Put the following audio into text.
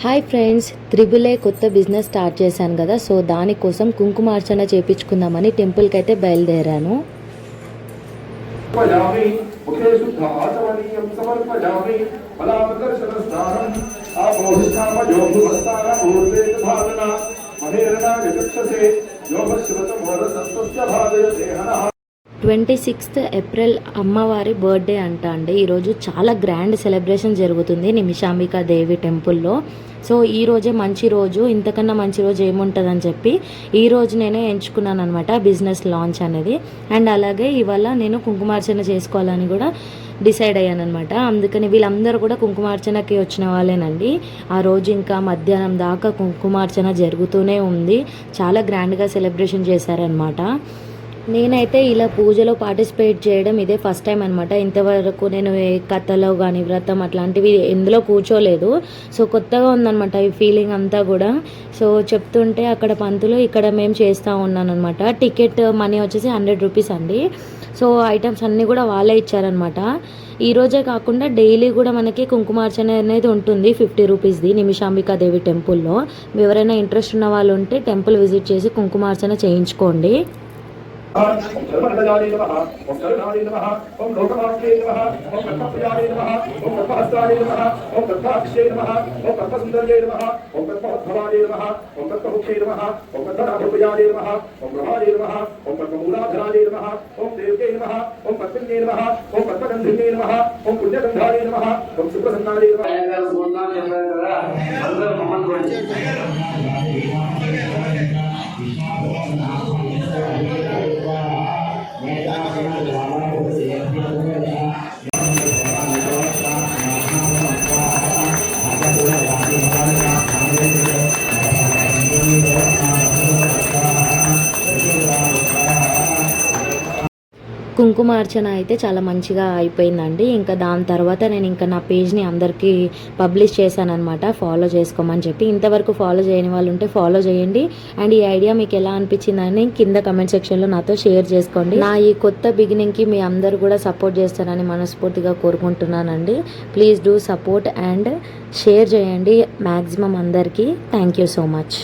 Hi friends, triple A కొత్త business start చేశాను కదా. సో దానికోసం కుంకుమార్చన చేయించుకుందామని టెంపుల్కి అయితే బయలుదేరాను. ఏప్రిల్ 26 అమ్మవారి బర్త్డే అంట అండి. ఈరోజు చాలా గ్రాండ్ సెలబ్రేషన్ జరుగుతుంది నిమిషాంబికా దేవి టెంపుల్లో. సో ఈరోజే మంచి రోజు, ఇంతకన్నా మంచి రోజు ఏముంటుందని చెప్పి ఈరోజు నేనే ఎంచుకున్నాను అనమాట బిజినెస్ లాంచ్ అనేది. అండ్ అలాగే ఇవాళ నేను కుంకుమార్చన చేసుకోవాలని కూడా డిసైడ్ అయ్యాను అనమాట. అందుకని వీళ్ళందరూ కూడా కుంకుమార్చనకి వచ్చిన వాళ్ళేనండి. ఆ రోజు ఇంకా మధ్యాహ్నం దాకా కుంకుమార్చన జరుగుతూనే ఉంది. చాలా గ్రాండ్గా సెలబ్రేషన్ చేశారనమాట. నేనైతే ఇలా పూజలో పార్టిసిపేట్ చేయడం ఇదే ఫస్ట్ టైం అనమాట. ఇంతవరకు నేను ఏ కథలో కానీ వ్రతం అట్లాంటివి ఎందులో కూర్చోలేదు. సో కొత్తగా ఉందన్నమాట ఈ ఫీలింగ్ అంతా కూడా. సో చెప్తుంటే అక్కడ పంతులు ఇక్కడ మేము చేస్తూ ఉన్నాను అనమాట. టికెట్ మనీ వచ్చేసి 100 రూపీస్ అండి. సో ఐటమ్స్ అన్నీ కూడా వాళ్ళే ఇచ్చారనమాట. ఈరోజే కాకుండా డైలీ కూడా మనకి కుంకుమార్చన అనేది ఉంటుంది 50 రూపీస్ది నిమిషాంబికా దేవి టెంపుల్లో. ఎవరైనా ఇంట్రెస్ట్ ఉన్న వాళ్ళు ఉంటే టెంపుల్ విజిట్ చేసి కుంకుమార్చన చేయించుకోండి. ओम धर्मराजाय नमः ओम करुणाय नमः ओम लोकमात्रे नमः ओम कल्पप्रियाय नमः ओम कल्पहस्ताय नमः ओम कल्पाक्षे नमः ओम कल्पसुंदर्ये नमः ओम कल्पोद्भवाय नमः ओम कल्पमुखे नमः ओम कल्पनाभुजाय नमः ओम ब्रह्माय नमः ओम कल्पमूलाधराय नमः ओम देवके नमः ओम पद्मन्ये नमः ओम पद्मगन्धिन्ये नमः ओम पुण्यगन्धाय नमः ओम सुप्रसन्नाय नमः। కుంకుమార్చన అయితే చాలా మంచిగా అయిపోయిందండి. ఇంకా దాని తర్వాత నేను ఇంకా నా పేజ్ని అందరికీ పబ్లిష్ చేశానమాట, ఫాలో చేసుకోమని చెప్పి. ఇంతవరకు ఫాలో చేయని వాళ్ళు ఉంటే ఫాలో చేయండి. అండ్ ఈ ఐడియా మీకు ఎలా అనిపించిందని కింద కమెంట్ సెక్షన్లో నాతో షేర్ చేసుకోండి. నా ఈ కొత్త బిగినింగ్కి మీ అందరూ కూడా సపోర్ట్ చేస్తారని మనస్ఫూర్తిగా కోరుకుంటున్నానండి. Please do support and share చేయండి మ్యాక్సిమం అందరికీ. Thank you so much.